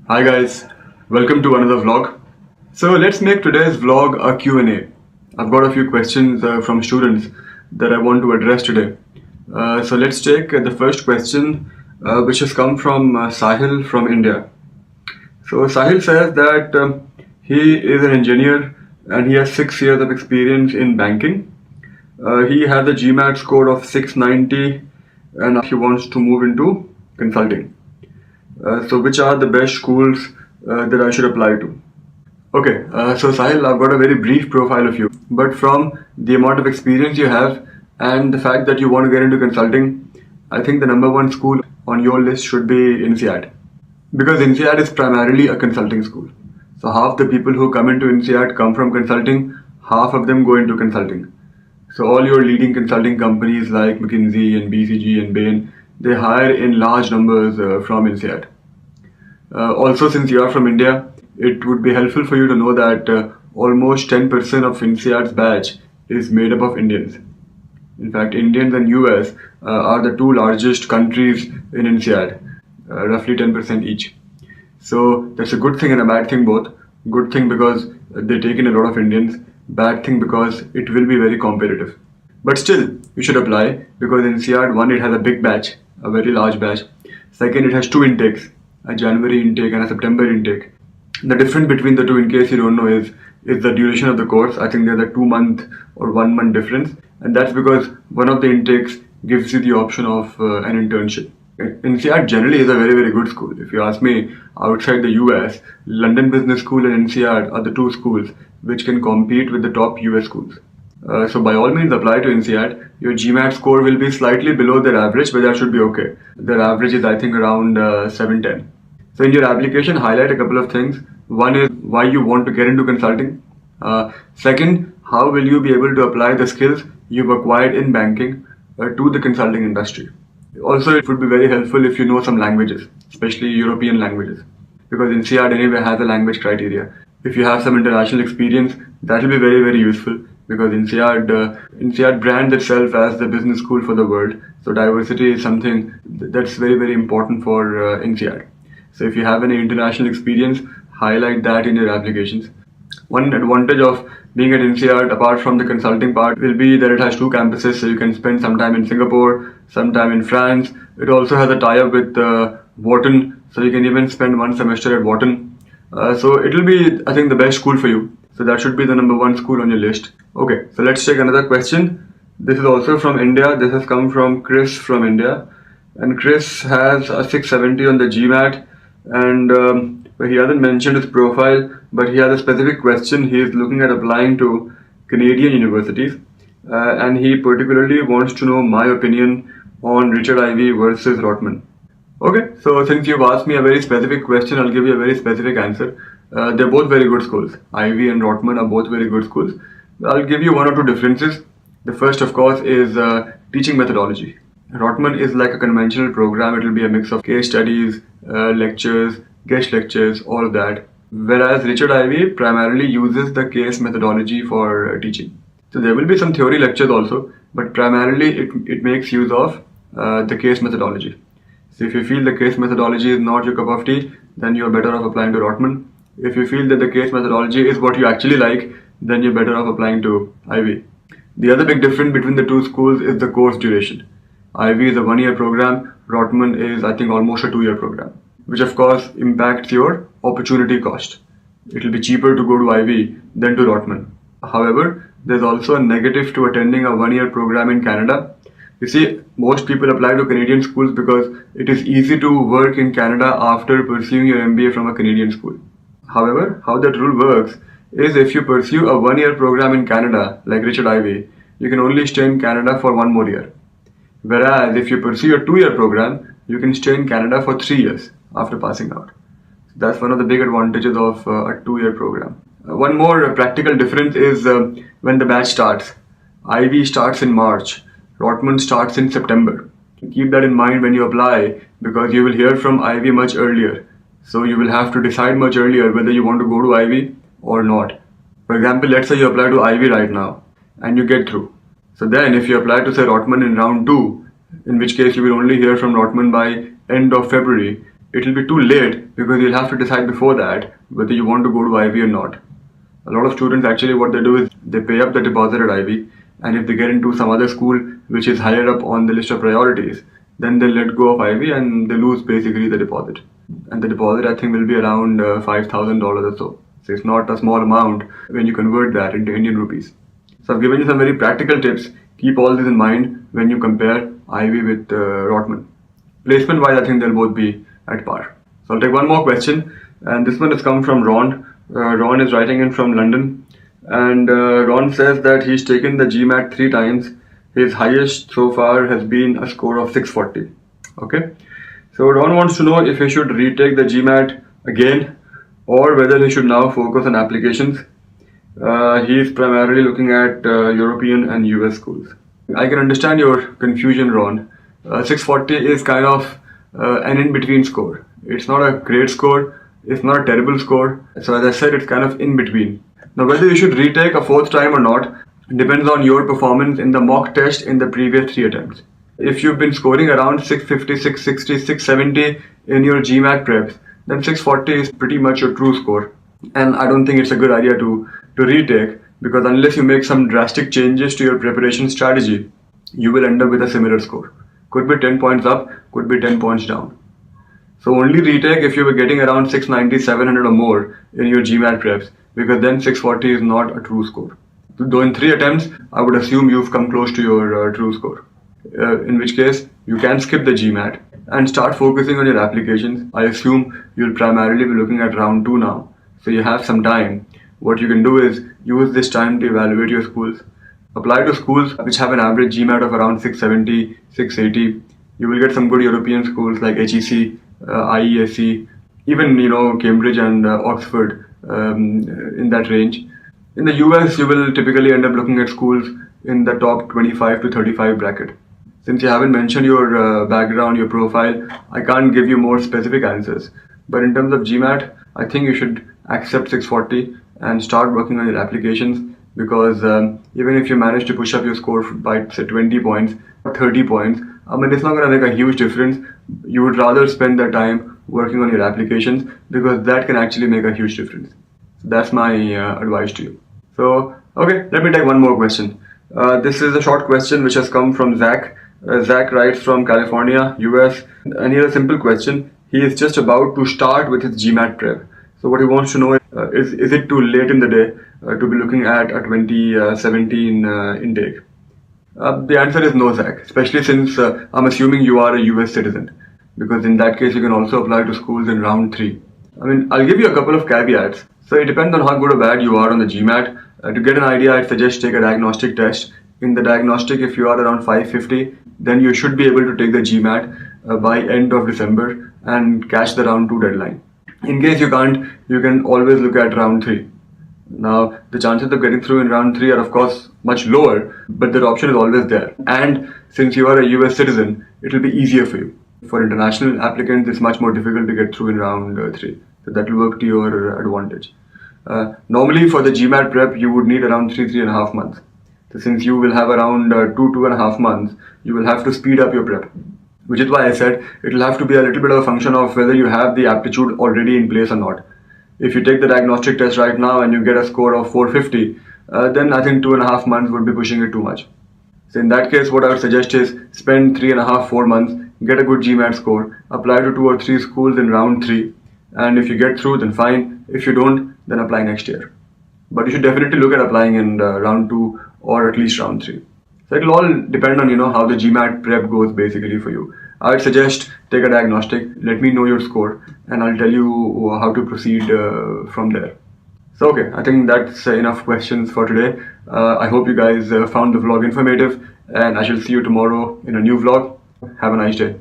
Hi guys, welcome to another vlog. So let's make today's vlog a Q&A. I've got a few questions from students that I want to address today. So let's take the first question which has come from Sahil from India. So Sahil says that he is an engineer and he has 6 years of experience in banking. He has a GMAT score of 690 and he wants to move into consulting. So which are the best schools that I should apply to? Okay, so Sahil, I've got a very brief profile of you, but from the amount of experience you have and the fact that you want to get into consulting, I think the number one school on your list should be INSEAD. Because INSEAD is primarily a consulting school. So half the people who come into INSEAD come from consulting, half of them go into consulting. So all your leading consulting companies like McKinsey and BCG and Bain, they hire in large numbers from INSEAD. Also, since you are from India, it would be helpful for you to know that almost 10% of INSEAD's batch is made up of Indians. In fact, Indians and US are the two largest countries in INSEAD, roughly 10% each. So that's a good thing and a bad thing both. Good thing because they take in a lot of Indians, bad thing because it will be very competitive. But still, you should apply because INSEAD, one, it has a big batch, a very large batch. Second, it has two intakes, a January intake and a September intake. The difference between the two, in case you don't know, is the duration of the course. I think there's a 2-month or 1-month difference, and that's because one of the intakes gives you the option of an internship. INSEAD generally is a very, very good school. If you ask me, outside the US, London Business School and INSEAD are the two schools which can compete with the top US schools. So by all means apply to INSEAD. Your GMAT score will be slightly below their average, but that should be okay. Their average is I think around 710. So in your application, highlight a couple of things. One is why you want to get into consulting. Second, how will you be able to apply the skills you've acquired in banking to the consulting industry. Also, it would be very helpful if you know some languages, especially European languages, because INSEAD anyway has a language criteria. If you have some international experience, that will be very, very useful because INSEAD brands itself as the business school for the world. So diversity is something that's very, very important for INSEAD. So if you have any international experience, highlight that in your applications. One advantage of being at INSEAD, apart from the consulting part, will be that it has 2 campuses, so you can spend some time in Singapore, some time in France. It also has a tie-up with Wharton, so you can even spend 1 semester at Wharton. So it will be, I think, the best school for you. So that should be the number 1 school on your list. Okay, so let's take another question. This is also from India. This has come from Chris from India. And Chris has a 670 on the GMAT. And he hasn't mentioned his profile, but he has a specific question. He is looking at applying to Canadian universities, and he particularly wants to know my opinion on Richard Ivey versus Rotman. Okay, so since you've asked me a very specific question, I'll give you a very specific answer. They're both very good schools. Ivey and Rotman are both very good schools. I'll give you 1 or 2 differences. The first, of course, is teaching methodology. Rotman is like a conventional program. It will be a mix of case studies, lectures, guest lectures, all of that. Whereas Richard Ivey primarily uses the case methodology for teaching. So there will be some theory lectures also, but primarily it makes use of the case methodology. So if you feel the case methodology is not your cup of tea, then you're better off applying to Rotman. If you feel that the case methodology is what you actually like, then you're better off applying to Ivey. The other big difference between the 2 schools is the course duration. Ivey is a 1-year program, Rotman is I think almost a 2-year program, which of course impacts your opportunity cost. It will be cheaper to go to Ivey than to Rotman. However, there's also a negative to attending a 1-year program in Canada. You see, most people apply to Canadian schools because it is easy to work in Canada after pursuing your MBA from a Canadian school. However, how that rule works is if you pursue a 1-year program in Canada, like Richard Ivey, you can only stay in Canada for 1 more year. Whereas if you pursue a 2-year program, you can stay in Canada for 3 years after passing out. So that's one of the big advantages of a 2-year program. One more practical difference is when the batch starts. Ivey starts in March, Rotman starts in September. Keep that in mind when you apply because you will hear from Ivey much earlier. So you will have to decide much earlier whether you want to go to Ivey or not. For example, let's say you apply to Ivey right now and you get through. So then if you apply to say Rotman in round 2, in which case you will only hear from Rotman by end of February, it will be too late because you'll have to decide before that whether you want to go to Ivey or not. A lot of students actually what they do is they pay up the deposit at Ivey, and if they get into some other school which is higher up on the list of priorities, then they let go of Ivey and they lose basically the deposit. And the deposit I think will be around $5,000 or so. So it's not a small amount when you convert that into Indian rupees. So I've given you some very practical tips. Keep all this in mind when you compare Ivey with Rotman. Placement wise, I think they'll both be at par. So I'll take one more question, and this one has come from Ron. Ron is writing in from London, and Ron says that he's taken the GMAT 3 times. His highest so far has been a score of 640. Okay, so Ron wants to know if he should retake the GMAT again or whether he should now focus on applications. He is primarily looking at European and US schools. I can understand your confusion, Ron. 640 is kind of an in-between score. It's not a great score, it's not a terrible score. So as I said, it's kind of in between. Now whether you should retake a 4th time or not depends on your performance in the mock test in the previous 3 attempts. If you've been scoring around 650, 660, 670 in your GMAT preps, then 640 is pretty much your true score. And I don't think it's a good idea to retake, because unless you make some drastic changes to your preparation strategy, you will end up with a similar score. Could be 10 points up, could be 10 points down. So only retake if you were getting around 690, 700 or more in your GMAT preps, because then 640 is not a true score. Though in 3 attempts, I would assume you've come close to your true score. In which case, you can skip the GMAT and start focusing on your applications. I assume you'll primarily be looking at round 2 now, so you have some time. What you can do is use this time to evaluate your schools. Apply to schools which have an average GMAT of around 670, 680. You will get some good European schools like HEC, IESE, even Cambridge and Oxford in that range. In the US, you will typically end up looking at schools in the top 25 to 35 bracket. Since you haven't mentioned your background, your profile, I can't give you more specific answers. But in terms of GMAT, I think you should accept 640 and start working on your applications, because even if you manage to push up your score by say 20 points or 30 points, I mean, it's not going to make a huge difference. You would rather spend the time working on your applications, because that can actually make a huge difference. So that's my advice to you. So, okay, let me take one more question. This is a short question which has come from Zach. Zach writes from California, US, and here's a simple question. He is just about to start with his GMAT prep. So what he wants to know is it too late in the day to be looking at a 2017 intake? The answer is no, Zach, especially since I'm assuming you are a US citizen, because in that case you can also apply to schools in round 3. I mean, I'll give you a couple of caveats. So it depends on how good or bad you are on the GMAT. To get an idea, I'd suggest take a diagnostic test. In the diagnostic, if you are around 550, then you should be able to take the GMAT by end of December and catch the round 2 deadline. In case you can't, you can always look at round 3. Now, the chances of getting through in round 3 are of course much lower, but that option is always there. And since you are a US citizen, it will be easier for you. For international applicants, it's much more difficult to get through in round 3. So that will work to your advantage. Normally for the GMAT prep, you would need around 3.5 months. So since you will have around 2.5 months, you will have to speed up your prep. Which is why I said it will have to be a little bit of a function of whether you have the aptitude already in place or not. If you take the diagnostic test right now and you get a score of 450, then I think 2.5 months would be pushing it too much. So in that case, what I would suggest is spend 3.5, 4 months, get a good GMAT score, apply to 2 or 3 schools in round 3, and if you get through, then fine. If you don't, then apply next year. But you should definitely look at applying in round 2 or at least round 3. So it will all depend on how the GMAT prep goes basically for you. I would suggest take a diagnostic, let me know your score, and I'll tell you how to proceed from there. So okay, I think that's enough questions for today. I hope you guys found the vlog informative, and I shall see you tomorrow in a new vlog. Have a nice day.